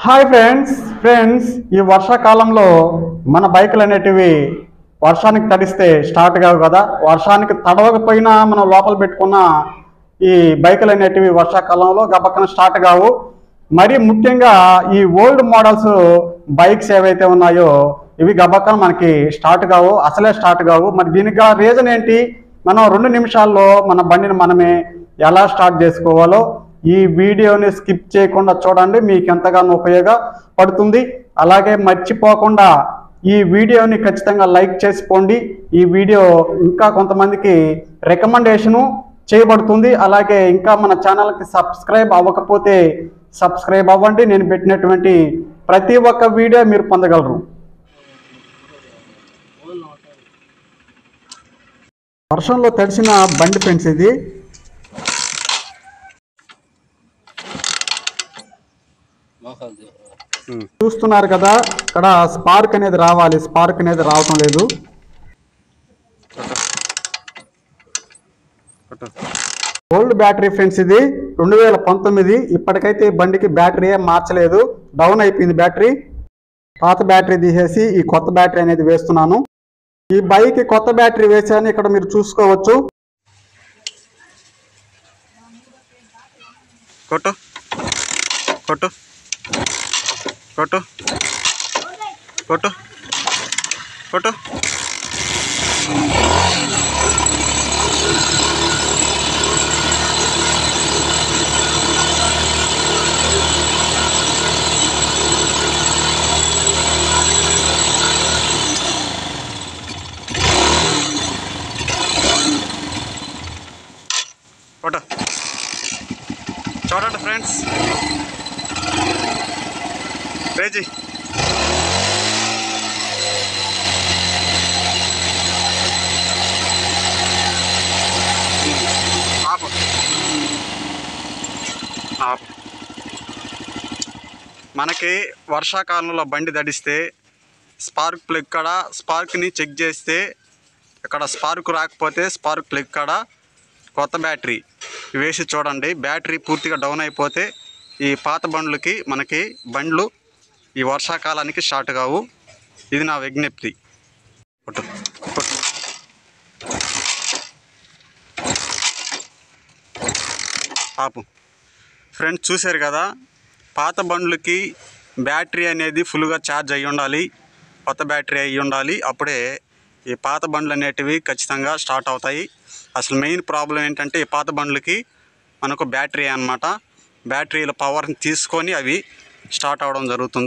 Hi friends ఈ వర్షాకాలంలో మన బైకులు అనేటివి వర్షానికి తడిస్తే స్టార్ట్ కావు కదా. వర్షానికి తడవకపోయినా మనం లోపల పెట్టుకున్న ఈ బైకులు అనేటివి వర్షాకాలంలో గబక్కన స్టార్ట్ కావు. మరి ముఖ్యంగా ఈ ఓల్డ్ మోడల్స్ బైక్స్ ఏవైతే ఉన్నాయో ఇవి గబక్కన మనకి స్టార్ట్ కావు, అసలే స్టార్ట్ కావు. మరి దీనికి రీజన్ ఏంటి? మనం 2 నిమిషాల్లో మన బండిని మనమే ఎలా స్టార్ట్ చేసుకోవాలో ఈ వీడియోని స్కిప్ చేయకుండా చూడండి, మీకు ఎంతగానో ఉపయోగపడుతుంది. అలాగే మర్చిపోకుండా ఈ వీడియోని ఖచ్చితంగా లైక్ చేసుకోండి. ఈ వీడియో ఇంకా కొంతమందికి రికమెండేషను చేయబడుతుంది. అలాగే ఇంకా మన ఛానల్కి సబ్స్క్రైబ్ అవ్వకపోతే సబ్స్క్రైబ్ అవ్వండి. నేను పెట్టినటువంటి ప్రతి ఒక్క వీడియో మీరు పొందగలరు. వర్షంలో తడిసిన బండి ఫ్రెండ్స్ ఇది. చూస్తున్నారు కదా, ఇక్కడ స్పార్క్ అనేది రావాలి, స్పార్క్ అనేది రావటం లేదు. ఓల్డ్ బ్యాటరీ ఫ్రెండ్స్ ఇది 2019. ఇప్పటికైతే బండికి బ్యాటరీ ఏం మార్చలేదు, డౌన్ అయిపోయింది బ్యాటరీ. పాత బ్యాటరీ తీసేసి ఈ కొత్త బ్యాటరీ అనేది వేస్తున్నాను. ఈ బైక్ కొత్త బ్యాటరీ వేసాను, ఇక్కడ మీరు చూసుకోవచ్చు. కొట్టు కొట్టు కొట్టు కొట్టు కొట్టు కొట్టు. చూడండి ఫ్రెండ్స్, రేజీ ఆపు ఆపు. మనకి వర్షాకాలంలో బండి తడిస్తే స్పార్క్ ప్లగ్ కాడ స్పార్క్ని చెక్ చేస్తే ఇక్కడ స్పార్క్ రాకపోతే స్పార్క్ ప్లగ్ కాడ కొత్త బ్యాటరీ వేసి చూడండి. బ్యాటరీ పూర్తిగా డౌన్ అయిపోతే ఈ పాత బండ్లకి మనకి బండ్లు ఈ వర్షాకాలానికి స్టార్ట్ కావు. ఇది నా విజ్ఞప్తి. కొట్టు కొట్టు. ఆపు. ఫ్రెండ్స్ చూశారు కదా, పాత బండ్లకి బ్యాటరీ అనేది ఫుల్గా ఛార్జ్ అయ్యి ఉండాలి, కొత్త బ్యాటరీ అయ్యి ఉండాలి. అప్పుడే ఈ పాత బండ్లు అనేటివి ఖచ్చితంగా స్టార్ట్ అవుతాయి. అసలు మెయిన్ ప్రాబ్లం ఏంటంటే ఈ పాత బండ్లకి మనకు బ్యాటరీ అన్నమాట. బ్యాటరీల పవర్ని తీసుకొని అవి స్టార్ట్ అవ్వడం జరుగుతుంది.